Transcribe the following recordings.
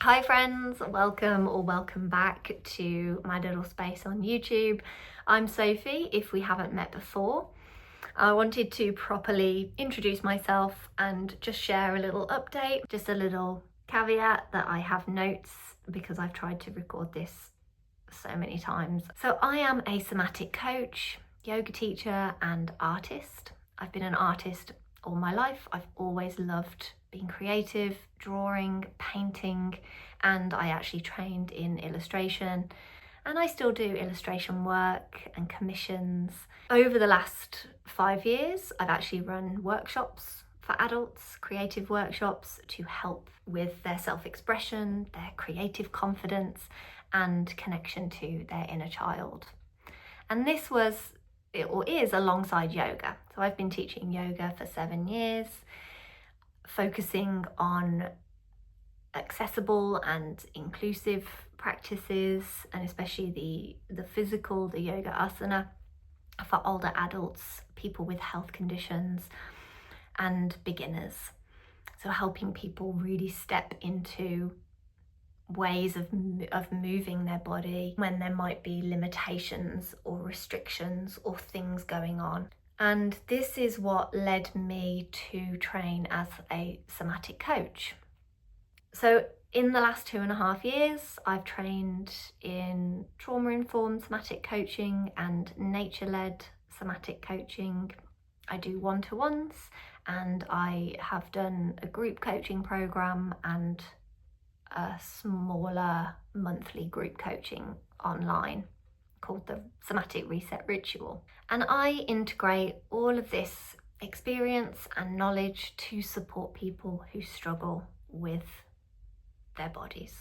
Hi friends, welcome back to my little space on YouTube. I'm Sophie, if we haven't met before. I wanted to properly introduce myself and just share a little update, just a little caveat that I have notes because I've tried to record this so many times. So I am a somatic coach, yoga teacher and artist. I've been an artist all my life. I've always loved being creative, drawing, painting, and I actually trained in illustration, and I still do illustration work and commissions. Over the last 5 years, I've actually run workshops for adults, creative workshops to help with their self-expression, their creative confidence, and connection to their inner child. And this was, or is, alongside yoga. So I've been teaching yoga for 7 years, focusing on accessible and inclusive practices, and especially the physical, the yoga asana, for older adults, people with health conditions, and beginners. So helping people really step into ways of moving their body when there might be limitations or restrictions or things going on. And this is what led me to train as a somatic coach. So in the last 2.5 years, I've trained in trauma-informed somatic coaching and nature-led somatic coaching. I do one-to-ones, and I have done a group coaching program and a smaller monthly group coaching online called the Somatic Reset Ritual. And I integrate all of this experience and knowledge to support people who struggle with their bodies,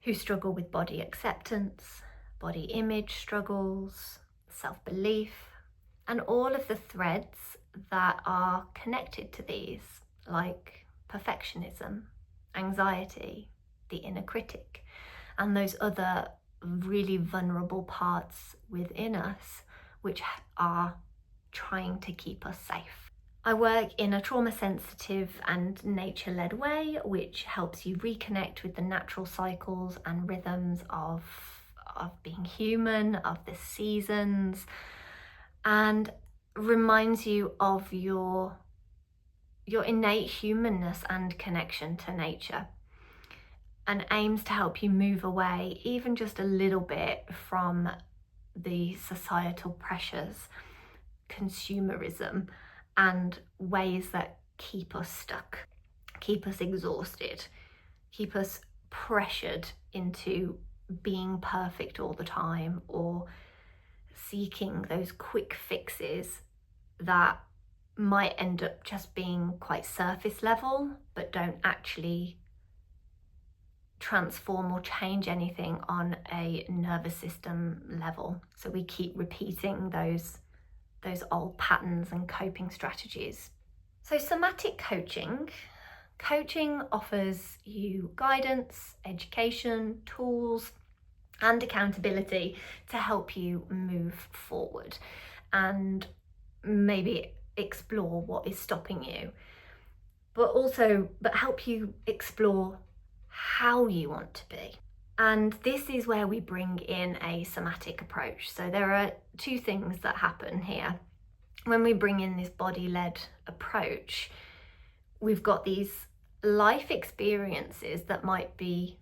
who struggle with body acceptance, body image struggles, self-belief, and all of the threads that are connected to these, like perfectionism, anxiety, the inner critic, and those other really vulnerable parts within us which are trying to keep us safe. I work in a trauma-sensitive and nature-led way, which helps you reconnect with the natural cycles and rhythms of being human, of the seasons, and reminds you of your innate humanness and connection to nature, and aims to help you move away even just a little bit from the societal pressures, consumerism, and ways that keep us stuck, keep us exhausted, keep us pressured into being perfect all the time, or seeking those quick fixes that might end up just being quite surface level but don't actually transform or change anything on a nervous system level. So we keep repeating those old patterns and coping strategies. So somatic coaching offers you guidance, education, tools, and accountability to help you move forward and maybe explore what is stopping you, but help you explore how you want to be. And this is where we bring in a somatic approach. So there are 2 things that happen here. When we bring in this body-led approach, we've got these life experiences that might be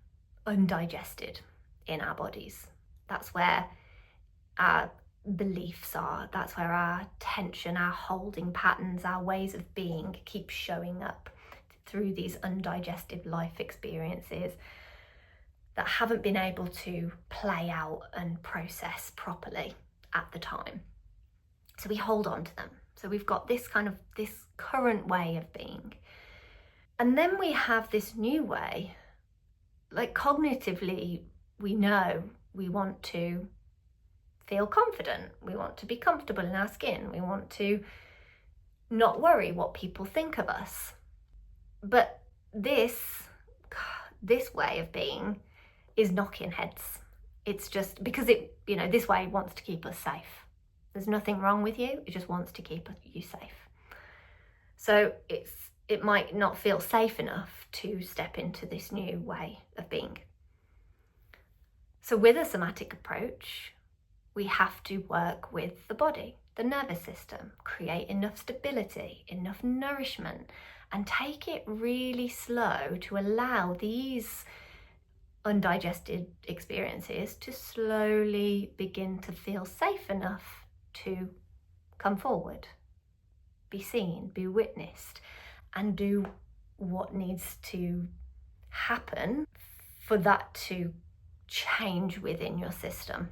undigested in our bodies. That's where our beliefs are, that's where our tension, our holding patterns, our ways of being keep showing up through these undigested life experiences that haven't been able to play out and process properly at the time. So we hold on to them. So we've got this current way of being. And then we have this new way, like cognitively, we know we want to feel confident. We want to be comfortable in our skin. We want to not worry what people think of us. But this way of being is knocking heads. It's just because this way wants to keep us safe. There's nothing wrong with you. It just wants to keep you safe. So it might not feel safe enough to step into this new way of being. So with a somatic approach, we have to work with the body, the nervous system, create enough stability, enough nourishment, and take it really slow to allow these undigested experiences to slowly begin to feel safe enough to come forward, be seen, be witnessed, and do what needs to happen for that to change within your system.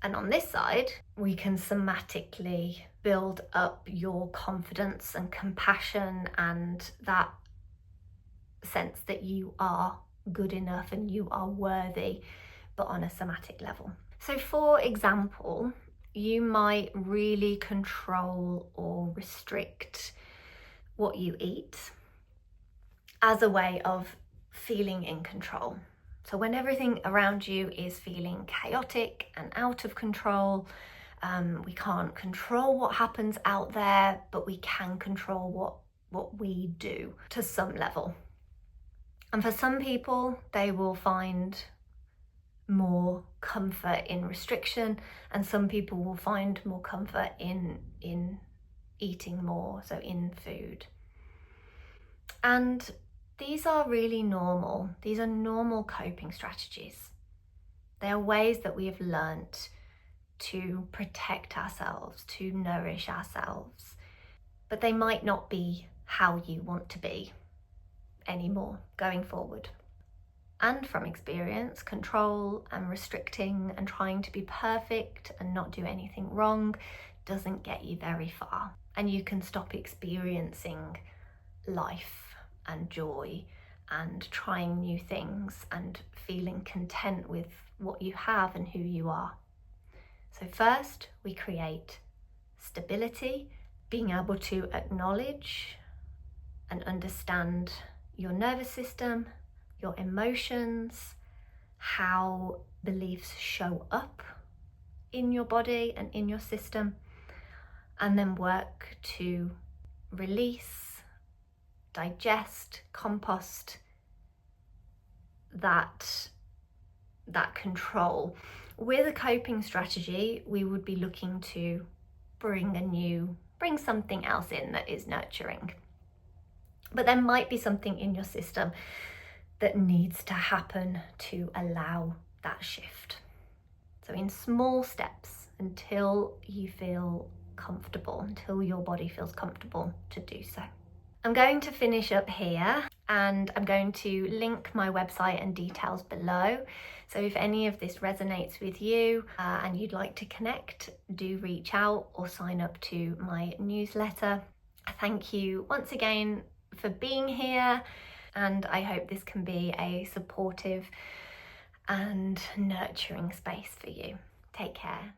And on this side, we can somatically build up your confidence and compassion and that sense that you are good enough and you are worthy, but on a somatic level. So for example, you might really control or restrict what you eat as a way of feeling in control. So when everything around you is feeling chaotic and out of control, we can't control what happens out there, but we can control what we do to some level. And for some people, they will find more comfort in restriction, and some people will find more comfort in eating more, so in food. And these are really normal. These are normal coping strategies. They are ways that we have learnt to protect ourselves, to nourish ourselves, but they might not be how you want to be anymore going forward. And from experience, control and restricting and trying to be perfect and not do anything wrong doesn't get you very far. And you can stop experiencing life and joy and trying new things and feeling content with what you have and who you are. So first, we create stability, being able to acknowledge and understand your nervous system, your emotions, how beliefs show up in your body and in your system, and then work to release, digest, compost that control. With a coping strategy, we would be looking to bring something else in that is nurturing. But there might be something in your system that needs to happen to allow that shift. So in small steps until you feel comfortable, until your body feels comfortable to do so. I'm going to finish up here and I'm going to link my website and details below. So if any of this resonates with you and you'd like to connect, do reach out or sign up to my newsletter. Thank you once again for being here, and I hope this can be a supportive and nurturing space for you. Take care.